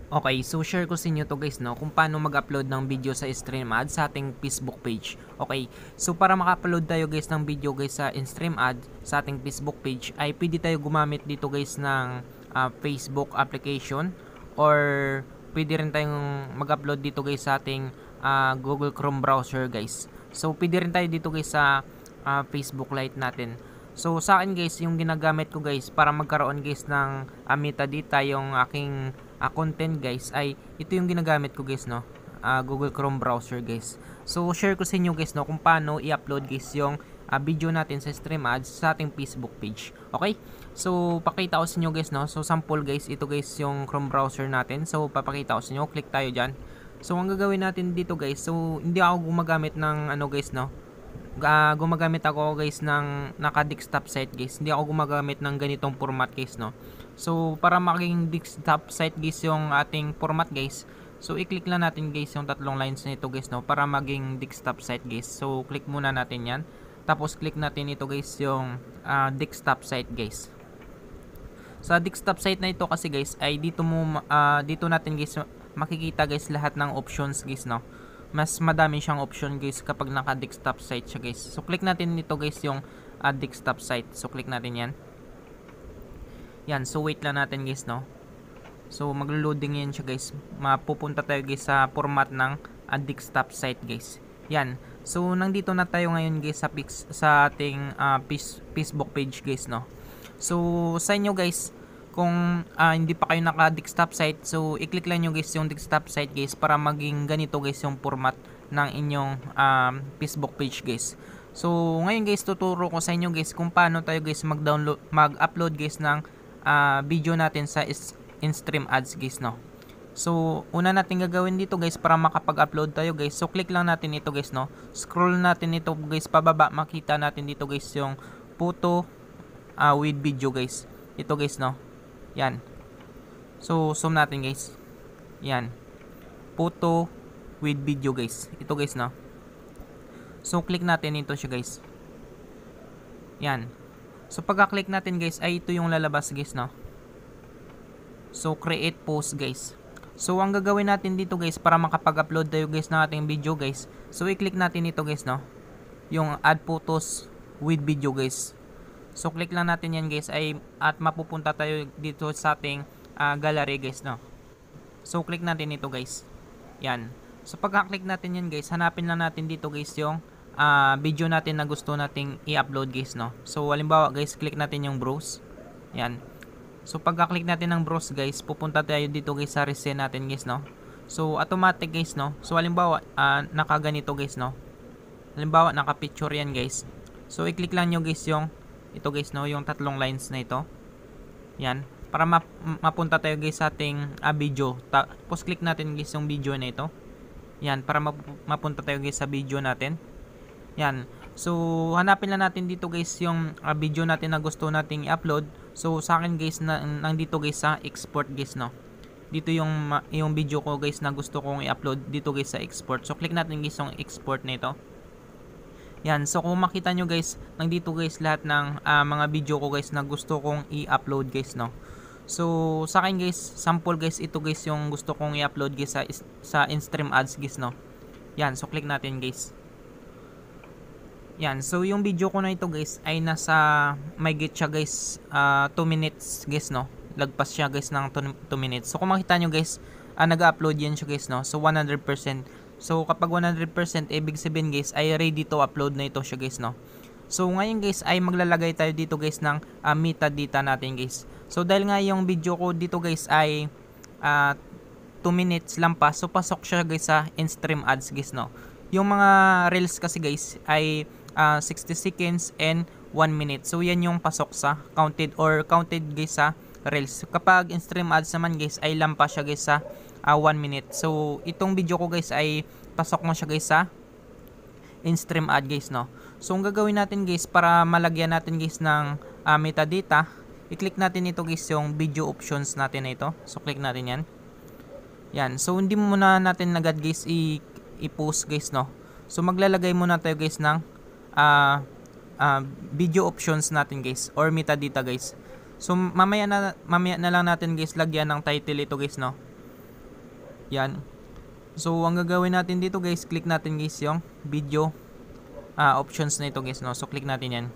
Okay, so share ko sa inyo 'to guys 'no, kung paano mag-upload ng video sa StreamAd sa ating Facebook page. Okay, so para maka-upload tayo guys ng video guys sa StreamAd sa ating Facebook page ay pwede tayo gumamit dito guys ng Facebook application or pwede rin tayong mag-upload dito guys sa ating Google Chrome browser guys. So pwede rin tayo dito guys sa Facebook Lite natin. So sa akin guys, yung ginagamit ko guys para magkaroon guys ng metadata yung aking content guys ay ito yung ginagamit ko guys no. Google Chrome browser guys. So share ko sa inyo guys no kung paano i-upload guys yung video natin sa StreamAds sa ating Facebook page. Okay? So pakita ko sa inyo guys no. So sample guys, ito guys yung Chrome browser natin. So papakita ko sa inyo, click tayo diyan. So ang gagawin natin dito guys, so hindi ako gumagamit ng ano guys no, gumagamit ako guys ng naka-desktop site guys. Hindi ako gumagamit ng ganitong format guys no. So para maging desktop site guys yung ating format guys, so i-click lang natin guys yung tatlong lines nito guys no para maging desktop site guys. So click muna natin yan. Tapos click natin ito guys yung desktop site guys. Sa desktop site na ito kasi guys ay dito natin guys makikita guys lahat ng options guys no. Mas madami siyang option guys kapag naka desktop site siya guys. So click natin nito guys yung desktop site. So click natin yan. Yan, so wait lang natin guys no. So maglo-loading yan siya guys. Mapupunta tayo guys sa format ng desktop site guys. Yan. So nandito na tayo ngayon guys sa ating Facebook page guys no. So sa inyo guys, kung hindi pa kayo naka-desktop site, so i-click lang nyo guys yung desktop site guys para maging ganito guys yung format ng inyong Facebook page guys. So ngayon guys tuturo ko sa inyo guys kung paano tayo guys mag-upload guys ng video natin sa StreamAds guys no. So una natin gagawin dito guys para makapag-upload tayo guys. So click lang natin ito guys no. Scroll natin ito guys pababa, makita natin dito guys yung photo with video guys. Ito guys no. Yan. So, zoom natin guys. Yan. Photo with video guys. Ito guys no. So, click natin ito siya guys. Yan. So, pagka-click natin guys, ay ito yung lalabas guys no. So, create post guys. So, ang gagawin natin dito guys para makapag-upload tayo guys ng ating video guys. So, i-click natin ito guys no. Yung add photos with video guys. So click lang natin yan guys at mapupunta tayo dito sa ating gallery guys no. So click natin ito guys. Yan. So pagka-click natin yan guys, hanapin lang natin dito guys yung video natin na gusto nating i-upload guys no. So halimbawa guys, click natin yung browse. Yan. So pagka-click natin ng browse guys, pupunta tayo dito guys sa recent natin guys no. So automatic guys no. So halimbawa nakaganito guys no. Halimbawa naka-picture yan guys. So i-click lang nyo guys yung ito guys no, yung tatlong lines na ito. Yan, para mapunta tayo guys sa ating video. Tapos click natin guys yung video na ito. Yan, para mapunta tayo guys sa video natin. Yan. So hanapin lang natin dito guys yung video natin na gusto nating i-upload. So sa akin guys nandito guys sa export guys no. Dito yung video ko guys na gusto kong i-upload dito guys sa export. So click natin guys yung export na ito. Yan, so kung makita nyo guys, nandito guys lahat ng mga video ko guys na gusto kong i-upload guys no. So sa akin guys, sample guys, ito guys yung gusto kong i-upload guys sa StreamAds guys no. Yan, so click natin guys. Yan, so yung video ko na ito guys ay may get siya guys 2 minutes guys no. Lagpas siya guys ng 2 minutes. So kung makita nyo guys, nag-upload yan siya guys no. So 100%. So kapag 100% ibig sabihin guys ay ready to upload na ito siya guys no. So ngayon guys ay maglalagay tayo dito guys ng metadata natin guys. So dahil nga yung video ko dito guys ay 2 minutes lang pa, so pasok siya guys sa StreamAds guys no. Yung mga reels kasi guys ay 60 seconds and 1 minute. So yan yung pasok sa counted guys sa reels. Kapag StreamAds naman guys ay lampas siya guys sa 1 minute. So itong video ko guys ay pasok mo siya guys sa StreamAds guys no. So ang gagawin natin guys para malagyan natin guys ng metadata, i-click natin ito guys yung video options natin na ito. So click natin yan. Yan. So hindi muna natin agad guys i-post guys no. So maglalagay muna tayo guys ng video options natin guys or metadata guys. So mamaya na lang natin guys lagyan ng title ito guys no. Yan. So ang gagawin natin dito guys, click natin guys yung video options na ito guys, no. So click natin yan.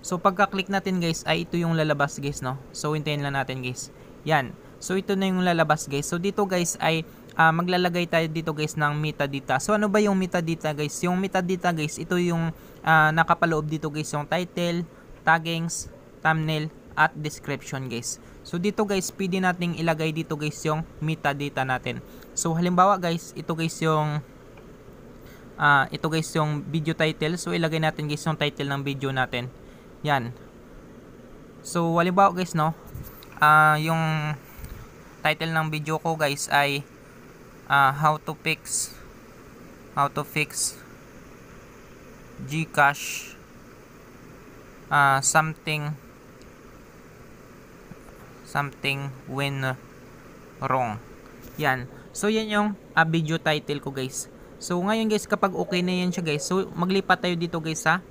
So pagka-click natin guys ay ito yung lalabas guys, no. So hintayin lang natin guys. Yan. So ito na yung lalabas guys. So dito guys ay maglalagay tayo dito guys ng metadata. So ano ba yung metadata guys? Yung metadata guys, ito yung nakapaloob dito guys, yung title, taggings, thumbnail at description guys. So dito guys, pwede nating ilagay dito guys yung metadata natin. So halimbawa guys, ito guys yung video title. So ilagay natin guys yung title ng video natin. Yan. So halimbawa guys, no, yung title ng video ko guys ay how to fix GCash something went wrong. Yan. So yan yung video title ko guys. So ngayon guys, kapag okay na yan siya guys, so maglipat tayo dito guys sa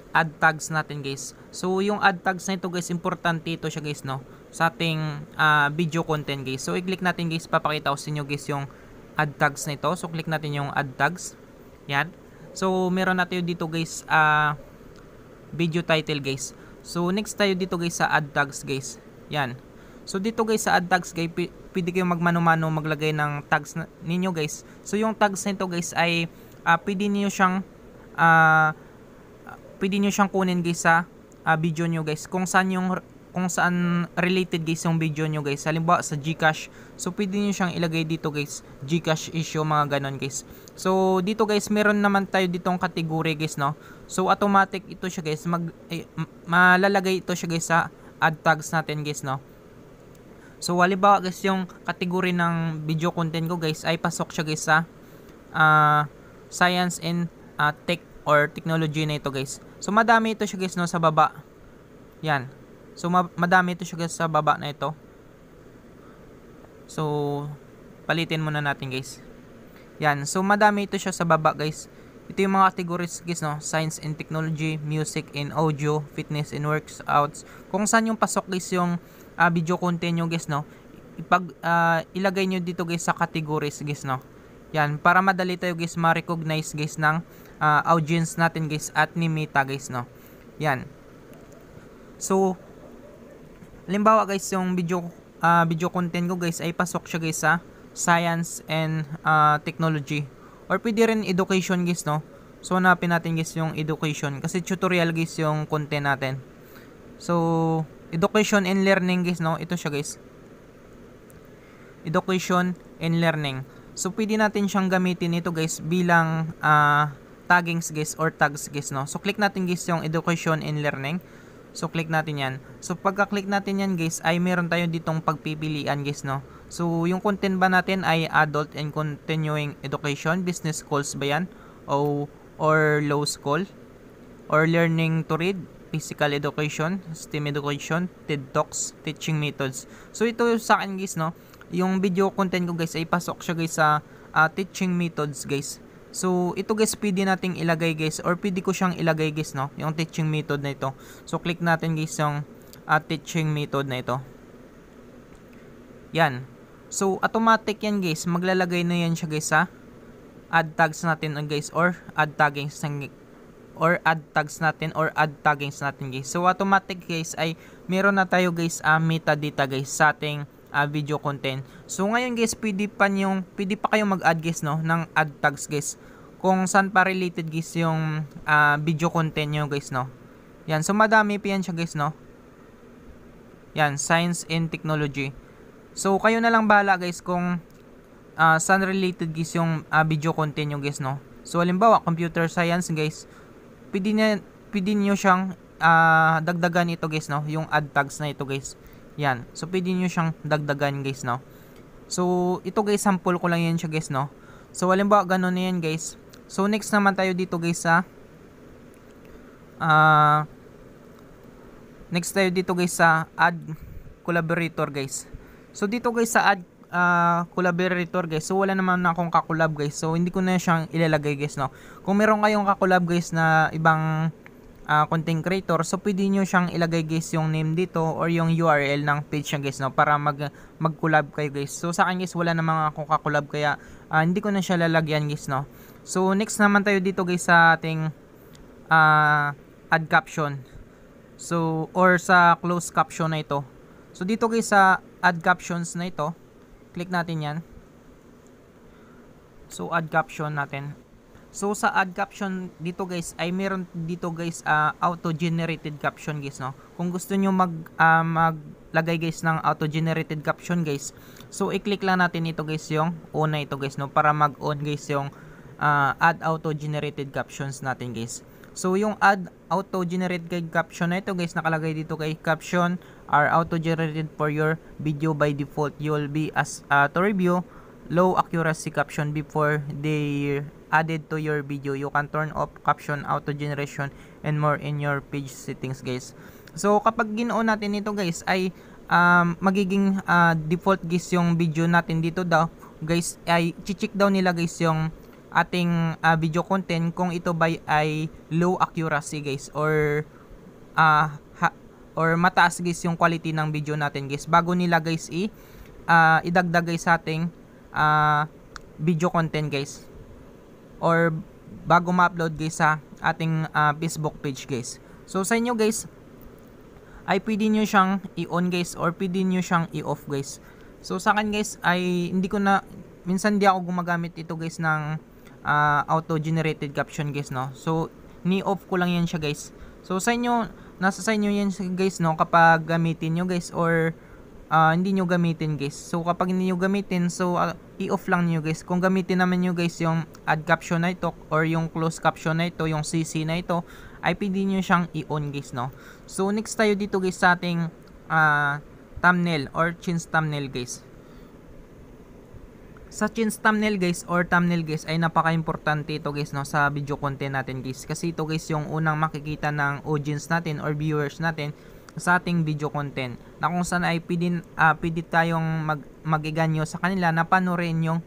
add tags natin guys. So yung add tags na ito guys, importante ito siya guys, no, sa ating video content guys. So i-click natin guys, papakita ko sa inyo guys yung add tags na ito. So click natin yung add tags. Yan. So meron natin dito guys video title guys. So next tayo dito guys sa add tags guys. Yan. So dito guys sa add tags guys, pwede kayong magmano-mano maglagay ng tags ninyo guys. So yung tags na ito guys ay pwede niyo siyang kunin guys sa video nyo guys. Kung saan related guys yung video nyo guys. Halimbawa sa GCash. So pwede niyo siyang ilagay dito guys. GCash issue, mga ganon guys. So dito guys, meron naman tayo ditong category guys, no. So automatic ito siya guys. Malalagay ito siya guys sa add tags natin guys, no. So halimbawa guys, yung category ng video content ko guys ay pasok siya guys sa science and tech or technology na ito guys. So madami ito siya guys, no, sa baba. Yan. So madami ito siya guys sa baba na ito. So palitin muna natin guys. Yan. So madami ito siya sa baba guys. Ito yung mga categories guys, no. Science and technology, music and audio, fitness and workouts. Kung saan yung pasok guys yung video content nyo guys, no. Ilagay nyo dito guys sa categories guys, no. Yan. Para madali tayo guys ma-recognize guys ng audience natin guys at ni Meta guys, no. Yan. So halimbawa guys, yung video content ko guys ay pasok siya guys sa science and technology, or pwede rin education guys, no. So hanapin natin guys yung education kasi tutorial guys yung content natin. So education and learning guys, no. Ito siya guys, education and learning. So pwede natin siyang gamitin ito guys bilang taggings guys or tags guys, no. So click natin guys yung education and learning. So click natin yan. So pagka-click natin yan guys ay meron tayo ditong pagpipilian guys, no. So yung content ba natin ay adult and continuing education, business schools ba yan, or law school, or learning to read, physical education, STEM education, TED Talks, teaching methods. So ito sa akin guys, no, yung video content ko guys ay pasok siya guys sa teaching methods guys. So ito guys, pwede nating ilagay guys, or pwede ko siyang ilagay guys, no, yung teaching method na ito. So click natin guys yung teaching method na ito. Yan. So automatic yan guys, maglalagay na yan siya guys sa add tags natin guys, or add taggings natin guys. So automatic guys ay meron na tayo guys metadata guys sa ating video content. So ngayon guys, pwede pa kayong mag-add guys, no, ng add tags guys kung saan pa related guys yung video content nyo guys, no. Yan. So madami pa yan siya guys, no. Yan, science and technology. So kayo na lang bahala guys kung saan related guys yung video content nyo guys, no. So halimbawa computer science guys, pwede nyo siyang dagdagan ito guys, no, yung add tags na ito guys. Yan. So pwede nyo siyang dagdagan guys, no. So ito guys, sample ko lang yan siya guys, no. So halimbawa ganun na yan guys. So next naman tayo dito guys sa add collaborator guys. So dito guys sa add collaborator guys, so wala naman akong kakulab guys. So hindi ko na siyang ilalagay guys, no. Kung meron kayong kakulab guys na ibang content creator. So pwede nyo siyang ilagay guys yung name dito or yung URL ng page niya guys, no, para mag-collab kayo guys. So sa akin guys, wala namang ako ka-collab kaya hindi ko na siya lalagyan guys, no. So next naman tayo dito guys sa ating add caption. So or sa close caption na ito. So dito guys sa add captions na ito, click natin yan. So add caption natin. So sa add caption dito guys ay meron dito guys auto generated caption guys, no. Kung gusto niyo maglagay guys ng auto generated caption guys, so i-click lang natin ito guys yung on na ito guys, no, para mag-on guys yung add auto generated captions natin guys. So yung add auto generated caption na ito guys, nakalagay dito kay caption are auto generated for your video by default. You'll be asked to review low accuracy caption before they added to your video. You can turn off caption auto generation and more in your page settings guys. So kapag ginoon natin ito guys ay magiging default guys yung video natin dito daw guys, ay check daw nila guys yung ating video content kung ito ba ay low accuracy guys or mataas guys yung quality ng video natin guys bago nila guys idagdag guys sa ating video content guys or bago ma-upload guys sa ating Facebook page guys. So sa inyo guys ay pwede nyo siyang i-on guys or pwede nyo siyang i-off guys. So sa akin guys ay minsan di ako gumagamit ito guys ng auto generated caption guys, no. So ni-off ko lang yan siya guys. So sa inyo, nasa sa inyo yan guys, no, kapag gamitin nyo guys or hindi nyo gamitin guys. So kapag hindi nyo gamitin, so i-off lang nyo guys. Kung gamitin naman nyo guys yung add caption na ito or yung close caption na ito, yung CC na ito, ay pwede nyo siyang i-on guys, no. So next tayo dito guys sa ating thumbnail or change thumbnail guys. Sa change thumbnail guys or thumbnail guys ay napaka-importante ito guys, no, sa video content natin guys. Kasi ito guys yung unang makikita ng audience natin or viewers natin sa ating video content, na kung saan ay pwede tayong mag-iganyo sa kanila na panoorin yung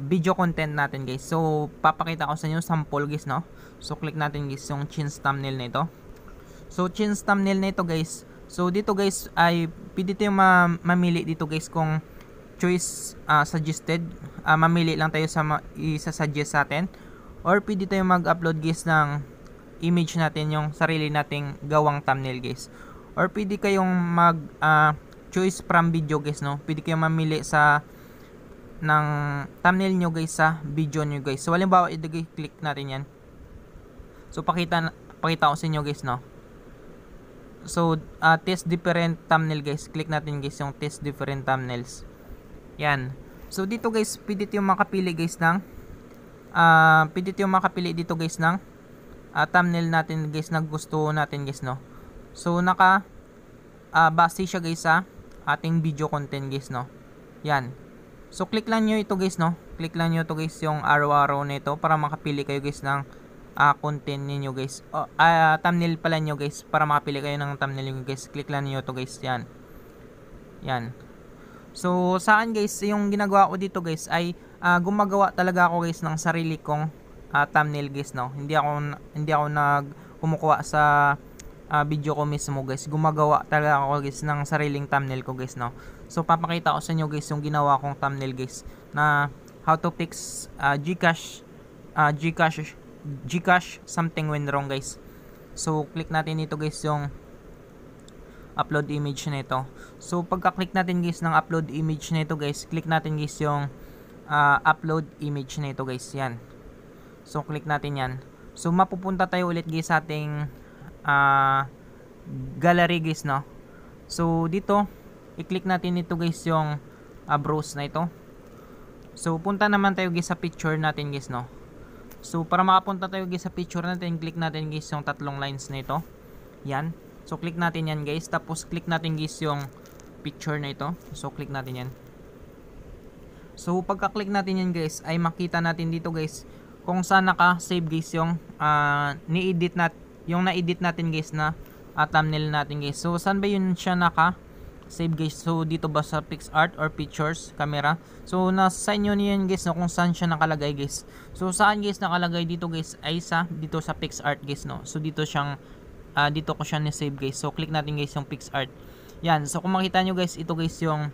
video content natin guys. So papakita ko sa inyo sample guys, no. So click natin guys yung change thumbnail na ito. So change thumbnail na ito guys. So dito guys ay pwede tayong mamili dito guys kung choice suggested, mamili lang tayo sa isa-suggest sa atin, or pwede tayong mag-upload guys ng image natin, yung sarili nating gawang thumbnail guys, or pwede kayong mag choice from video guys, no. Pwede kayong mamili ng thumbnail nyo guys sa video nyo guys. So halimbawa i-click natin yan. So pakita ko sa inyo guys, no. So test different thumbnail guys, click natin guys yung test different thumbnails. Yan. So dito guys pwede tayong makapili guys ng dito guys ng thumbnail natin guys na gusto natin guys, no. So base siya guys sa ating video content guys, no. Yan. So click lang nyo ito guys, no. Click lang nyo ito guys yung arrow na ito para makapili kayo guys ng content niyo guys. Thumbnail pala nyo guys, para makapili kayo ng thumbnail nyo guys. Click lang nyo ito guys. Yan. Yan. So saan guys yung ginagawa ko dito guys ay gumagawa talaga ako guys ng sarili kong thumbnail guys, no. Hindi ako kumukuha sa video ko mismo guys. Gumagawa talaga ako guys ng sariling thumbnail ko guys, no. So papakita ko sa inyo guys yung ginawa kong thumbnail guys na how to fix Gcash something went wrong guys. So click natin dito guys yung upload image na ito. So pagka-click natin guys ng upload image na ito guys, click natin guys yung upload image na ito guys. Yan. So click natin yan. So mapupunta tayo ulit guys sa ating gallery guys, no. So dito i-click natin ito guys yung browse na ito. So punta naman tayo guys sa picture natin guys, no. So para makapunta tayo guys sa picture natin, click natin guys yung tatlong lines na ito. Yan. So click natin yan guys, tapos click natin guys yung picture na ito. So click natin yan. So pagka-click natin yan guys ay makita natin dito guys kung saan naka-save guys yung na-edit natin guys na thumbnail natin guys. So saan ba yun siya save guys. So dito ba sa PixArt or pictures camera. So nasa inyo niyan guys no kung saan siya nakalagay guys. So saan guys nakalagay dito guys ay dito sa PixArt guys no. So dito siyang dito ko siya ni-save guys. So click natin guys yung PixArt. Yan. So kung makita nyo guys, ito guys yung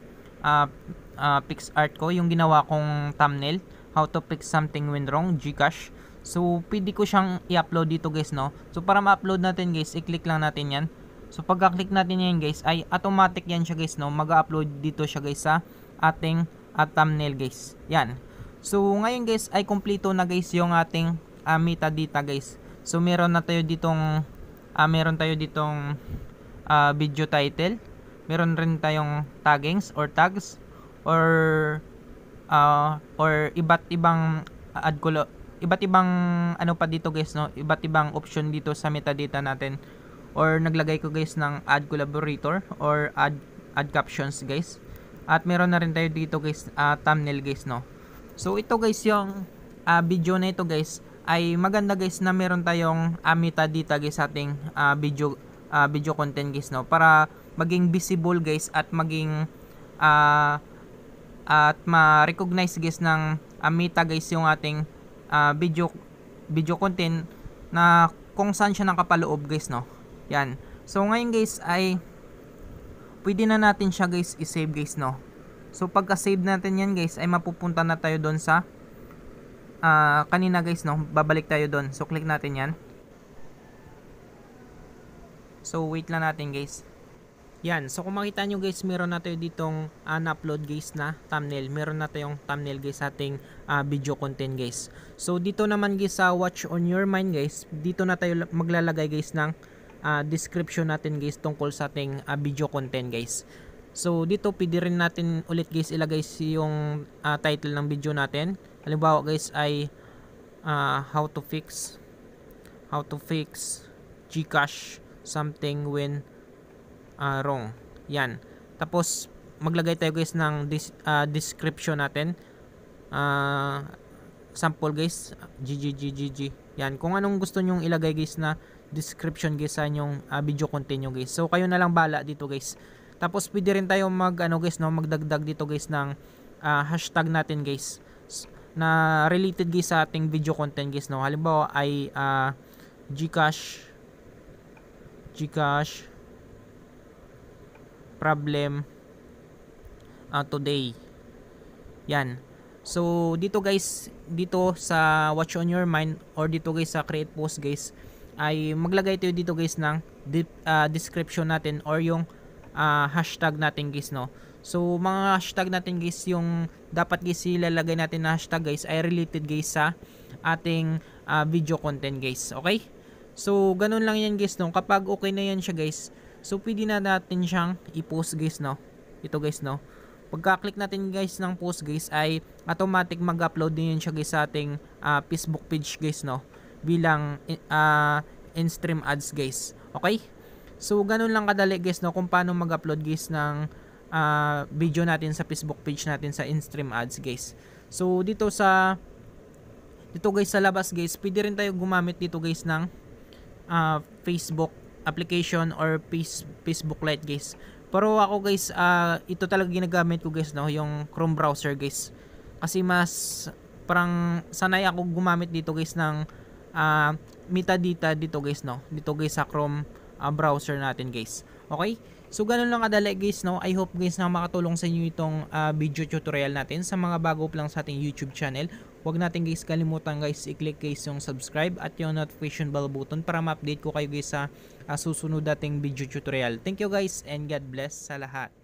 PixArt ko, yung ginawa kong thumbnail, how to fix something when wrong, Gcash. So pwede ko siyang i-upload dito guys no. So para ma-upload natin guys, i-click lang natin yan. So pagka-click natin yan guys, ay automatic yan siya guys no. Mag-upload dito siya guys sa ating thumbnail guys. Yan. So ngayon guys ay kumpleto na guys yung ating metadata guys. So meron tayo ditong video title. Meron rin tayong taggings or tags or iba't ibang iba't ibang ano pa dito guys no, iba't ibang option dito sa metadata natin, or naglagay ko guys ng add collaborator or add captions guys, at meron na rin tayo dito guys thumbnail guys no. So ito guys yung video na ito guys ay maganda guys na meron tayong metadata guys sa ating video content guys no, para maging visible guys at maging at ma-recognize guys ng meta guys yung ating video content na kung saan siya nakapaloob guys no. Yan. So ngayon guys ay pwede na natin siya guys i-save guys no. So pagka-save natin yan guys ay mapupunta na tayo doon sa kanina guys no. Babalik tayo doon. So click natin yan. So wait lang natin guys. Yan, so kung makita nyo guys, meron na tayo ditong na-upload guys na thumbnail. Meron na tayong thumbnail guys sa ating video content guys. So dito naman guys sa watch on your mind guys, dito na tayo maglalagay guys ng description natin guys tungkol sa ating video content guys. So dito pwede rin natin ulit guys ilagay yung title ng video natin. Halimbawa guys ay how to fix Gcash something when wrong. Yan. Tapos maglagay tayo guys ng description natin. Sample guys, GG. Yan. Kung anong gusto nyong ilagay guys na description guys sa inyong video content nyo guys. So kayo na lang bala dito guys. Tapos pwede rin tayo magdagdag dito guys ng hashtag natin guys na related guys sa ating video content guys no. Halimbawa ay Gcash problem today. Yan. So dito guys, dito sa watch on your mind or dito guys sa create post guys ay maglagay tayo dito guys ng description natin or yung hashtag natin guys no. So mga hashtag natin guys, yung dapat guys ilalagay natin na hashtag guys ay related guys sa ating video content guys. Okay? So ganun lang yan guys no. Kapag okay na yan siya guys, so pwede na natin siyang i-post guys no. Ito guys no. Pagka-click natin guys ng post guys ay automatic mag-upload din yan siya guys sa ating Facebook page guys no. Bilang in-stream ads guys. Okay? So ganun lang kadali guys no kung paano mag-upload guys ng video natin sa Facebook page natin sa in-stream ads guys. So dito guys sa labas guys, pwede rin tayo gumamit dito guys ng Facebook application or Facebook Lite guys. Pero ako guys, ito talaga ginagamit ko guys no, yung Chrome browser guys. Kasi mas parang sanay ako gumamit dito guys ng metadata dito guys no. Dito guys sa Chrome browser natin guys. Okay? So ganun lang kadali guys no. I hope guys na makatulong sa inyo itong video tutorial natin. Sa mga bago pa lang sa ating YouTube channel, huwag natin guys kalimutan guys i-click guys yung subscribe at yung notification bell button para ma-update ko kayo guys sa susunod dating video tutorial. Thank you guys and God bless sa lahat.